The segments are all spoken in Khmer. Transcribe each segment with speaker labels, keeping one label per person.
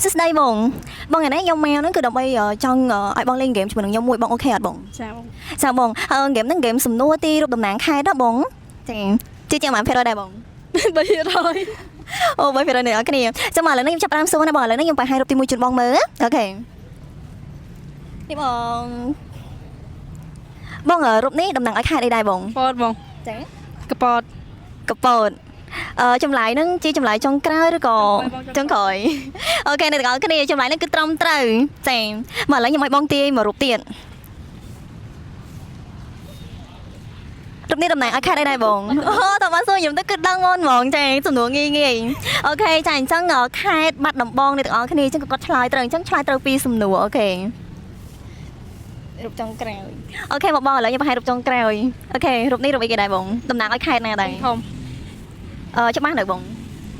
Speaker 1: សួស្ដីបងបងថ្ងៃនេះខ្ញុំមកហ្នឹងគឺដើម្បីចង់ឲ្យបងលេងហ្គេមជាមួយនឹងខ្ញុំមួយបងអូខេអត់បង
Speaker 2: ចាបង
Speaker 1: ចាបងហ្គេមហ្នឹងហ្គេមសំណួរទីរូបតំណាងខេត្តណាបងចាជឿជាក់បាន%ដែរបង
Speaker 2: 300
Speaker 1: អូ3%នេះអរគ្នាចាំមកឥឡូវនេះខ្ញុំចាប់ផ្ដើមសួរណាបងឥឡូវនេះខ្ញុំបង្ហាញរូបទី1ជូនបងមើលអូខេនេះបងរូបនេះតំណាងឲ្យខេត្តអីដែរបង
Speaker 2: ពតបង
Speaker 1: ចា
Speaker 2: កពត
Speaker 1: កពតចម្លើយហ្នឹងជាចម្លើយចុងក្រោយឬក៏ចុងក្រោយអូខេអ្នកទាំងអស់គ្នាចម្លើយហ្នឹងគឺត្រឹមត្រូវចាមកឥឡូវខ្ញុំឲ្យបងទាយមករូបទៀតរូបនេះតំណាងឲ្យខេត្តអីដែរបងអូតើបានសួរខ្ញុំទៅគឺដឹងមុនហ្មងចាសំណួរងាយអូខេចាអញ្ចឹងខេត្តបាត់ដំបងអ្នកទាំងអស់គ្នាអញ្ចឹងក៏គាត់ឆ្លើយត្រូវអញ្ចឹងឆ្លើយត្រូវពីសំណួរអូខេរូបចុងក្រោយអូខេមកបងឥឡូវខ្ញុំបង្ហាញរូបចុងក្រោយអូខេរូបនេះរូបអីគេដែរបងតំណាងឲ្យខេត្តណាដែរ
Speaker 2: ធំ
Speaker 1: ច្បាស់នៅបង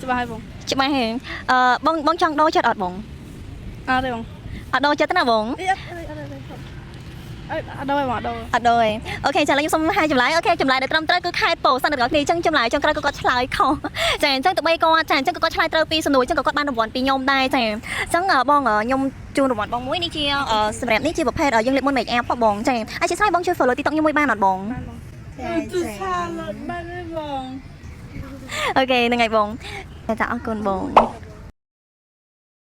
Speaker 2: ច្បាស់ហើយបង
Speaker 1: ច្បាស់ហេបងចង់ដូរចិត្តអត់បង
Speaker 2: អត់ទេបង
Speaker 1: អត់ដូរចិត្តទេណាបង
Speaker 2: អត់ដល់បងអត់ដល់
Speaker 1: អត់ដូរទេអូខេចាឥឡូវខ្ញុំសុំហាយចម្លើយអូខេចម្លើយដែលត្រឹមត្រូវគឺខេត្តពោធិ៍សាត់អ្នកនរគ្នាអញ្ចឹងចម្លើយចុងក្រោយក៏គាត់ឆ្លើយខុសចាអញ្ចឹងទៅបីគាត់ចាអញ្ចឹងក៏គាត់ឆ្លើយត្រូវពីសំណួរអញ្ចឹងក៏គាត់បានរង្វាន់ពីខ្ញុំដែរចាអញ្ចឹងបងខ្ញុំជូនរង្វាន់បងមួយនេះជាសម្រាប់នេះជាប្រភេទយើងលេខមុន make up ផងបងចាអញ្ចឹងបងជួយ follow TikTok ខ្ញុំមួយបានអត់បង
Speaker 2: បានបងទូសាឡូតបានទេបង
Speaker 1: អូខេហ្នឹងហើយបងចាអរគុណបង